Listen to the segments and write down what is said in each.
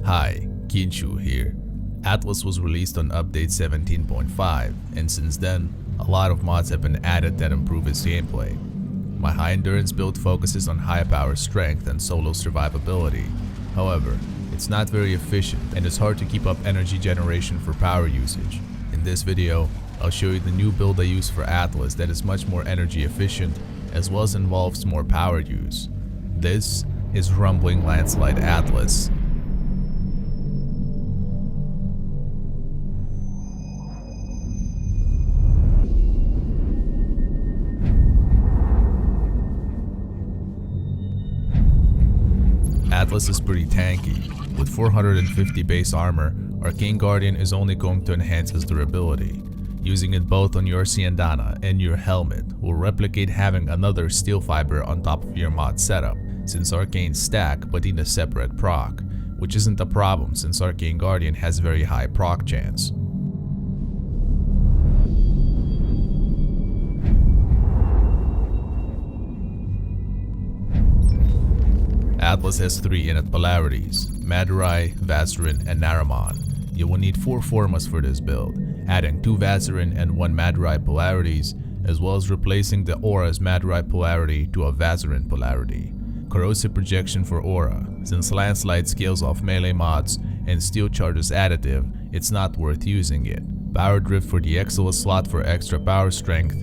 Hi, Kinshu here. Atlas was released on update 17.5, and since then, a lot of mods have been added that improve its gameplay. My high endurance build focuses on high power strength and solo survivability. However, it's not very efficient and it's hard to keep up energy generation for power usage. In this video, I'll show you the new build I use for Atlas that is much more energy efficient as well as involves more power use. This is Rumbling Landslide Atlas. Atlas is pretty tanky. With 450 base armor, Arcane Guardian is only going to enhance his durability. Using it both on your Siandana and your helmet will replicate having another steel fiber on top of your mod setup, since Arcanes stack but in a separate proc, which isn't a problem since Arcane Guardian has very high proc chance. Atlas has 3 innate polarities, Madurai, Vazarin, and Naramon. You will need 4 formas for this build, adding 2 Vazarin and 1 Madurai polarities, as well as replacing the Aura's Madurai polarity to a Vazarin polarity. Corrosive projection for Aura. Since Landslide scales off melee mods and Steel Charge is additive, it's not worth using it. Power Drift for the Exila slot for extra power strength,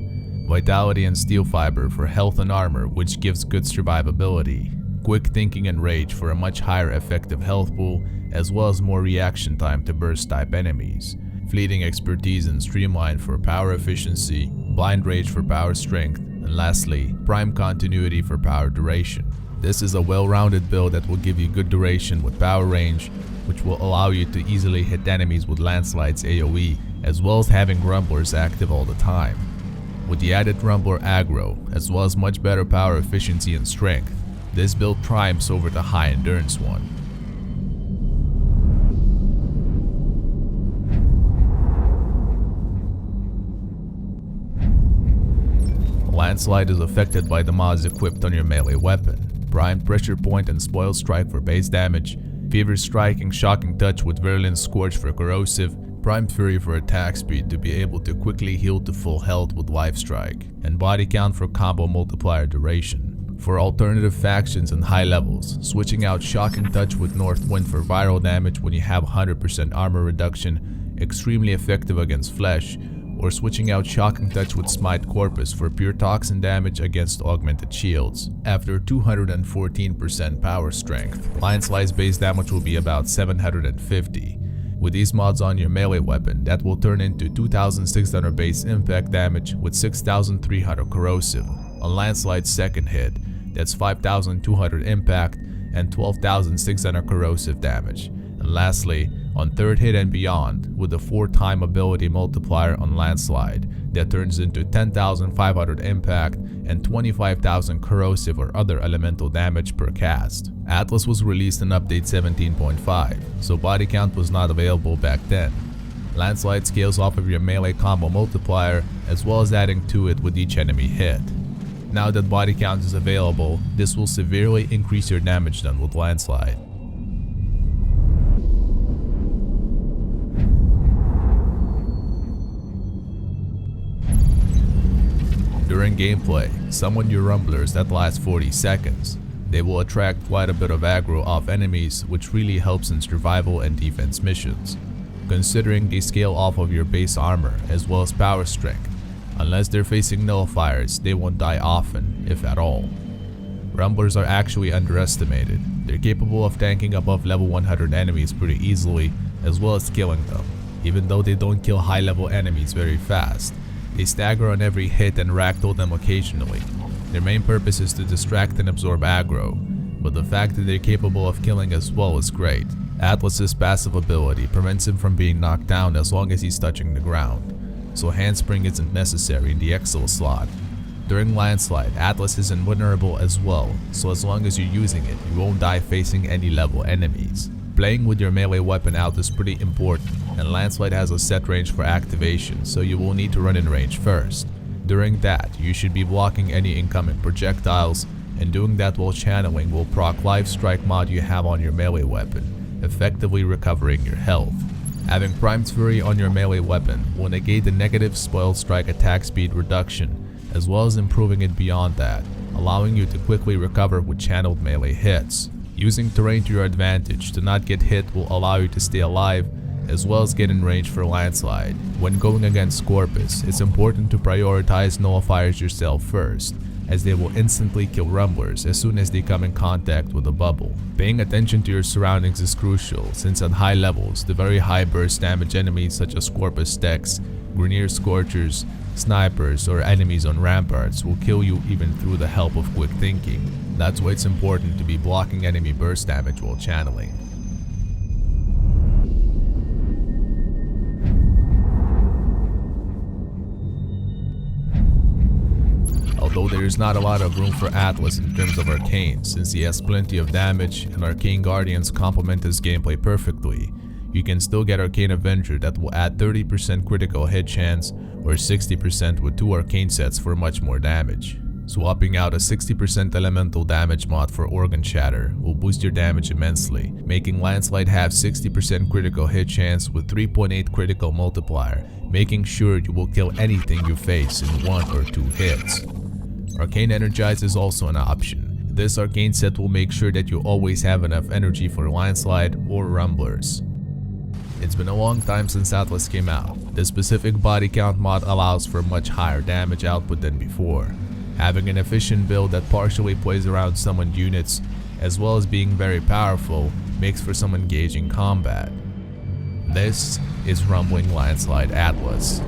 Vitality and Steel Fiber for health and armor, which gives good survivability. Quick Thinking and Rage for a much higher effective health pool, as well as more reaction time to burst type enemies. Fleeting Expertise and Streamline for power efficiency, Blind Rage for power strength, and lastly, Prime Continuity for power duration. This is a well-rounded build that will give you good duration with power range, which will allow you to easily hit enemies with Landslide's AoE, as well as having Rumblers active all the time. With the added Rumbler aggro, as well as much better power efficiency and strength, this build triumphs over the high endurance one. Landslide is affected by the mods equipped on your melee weapon. Prime Pressure Point and Spoil Strike for base damage, Fever Strike and Shocking Touch with Virulent Scorch for corrosive, Prime Fury for attack speed to be able to quickly heal to full health with Life Strike, and Body Count for combo multiplier duration. For alternative factions and high levels, switching out Shocking Touch with North Wind for viral damage when you have 100% armor reduction, extremely effective against flesh, or switching out Shocking Touch with Smite Corpus for pure toxin damage against augmented shields. After 214% power strength, Landslide's base damage will be about 750. With these mods on your melee weapon, that will turn into 2600 base impact damage with 6300 corrosive. On Landslide's second hit, that's 5200 impact and 12600 corrosive damage. And lastly, on third hit and beyond, with the 4-time ability multiplier on Landslide, that turns into 10,500 impact and 25,000 corrosive or other elemental damage per cast. Atlas was released in update 17.5, so body count was not available back then. Landslide scales off of your melee combo multiplier, as well as adding to it with each enemy hit. Now that body count is available, this will severely increase your damage done with Landslide. During gameplay, summon your Rumblers that last 40 seconds. They will attract quite a bit of aggro off enemies, which really helps in survival and defense missions. Considering they scale off of your base armor as well as power strength, unless they're facing nullifiers, they won't die often, if at all. Rumblers are actually underestimated. They're capable of tanking above level 100 enemies pretty easily, as well as killing them. Even though they don't kill high level enemies very fast, they stagger on every hit and ragdoll them occasionally. Their main purpose is to distract and absorb aggro, but the fact that they're capable of killing as well is great. Atlas's passive ability prevents him from being knocked down as long as he's touching the ground, so Handspring isn't necessary in the Exila slot. During Landslide, Atlas is invulnerable as well, so as long as you're using it, you won't die facing any level enemies. Playing with your melee weapon out is pretty important, and Landslide has a set range for activation, so you will need to run in range first. During that, you should be blocking any incoming projectiles, and doing that while channeling will proc Life Strike mod you have on your melee weapon, effectively recovering your health. Having Primed Fury on your melee weapon will negate the negative Spoiled Strike attack speed reduction, as well as improving it beyond that, allowing you to quickly recover with channeled melee hits. Using terrain to your advantage to not get hit will allow you to stay alive, as well as get in range for Landslide. When going against Scorpus, it's important to prioritize nullifiers yourself first, as they will instantly kill rumblers as soon as they come in contact with a bubble. Paying attention to your surroundings is crucial, since at high levels, the very high burst damage enemies such as Scorpus Techs, Grineer Scorchers, snipers, or enemies on ramparts will kill you even through the help of quick thinking. That's why it's important to be blocking enemy burst damage while channeling. Although there is not a lot of room for Atlas in terms of Arcanes, since he has plenty of damage and Arcane Guardians complement his gameplay perfectly, you can still get Arcane Avenger that will add 30% critical hit chance or 60% with 2 Arcane sets for much more damage. Swapping out a 60% elemental damage mod for Organ Shatter will boost your damage immensely, making Landslide have 60% critical hit chance with 3.8 critical multiplier, making sure you will kill anything you face in 1 or 2 hits. Arcane Energize is also an option. This Arcane set will make sure that you always have enough energy for Landslide or Rumblers. It's been a long time since Atlas came out. The specific body count mod allows for much higher damage output than before. Having an efficient build that partially plays around summoned units, as well as being very powerful, makes for some engaging combat. This is Rumbling Landslide Atlas.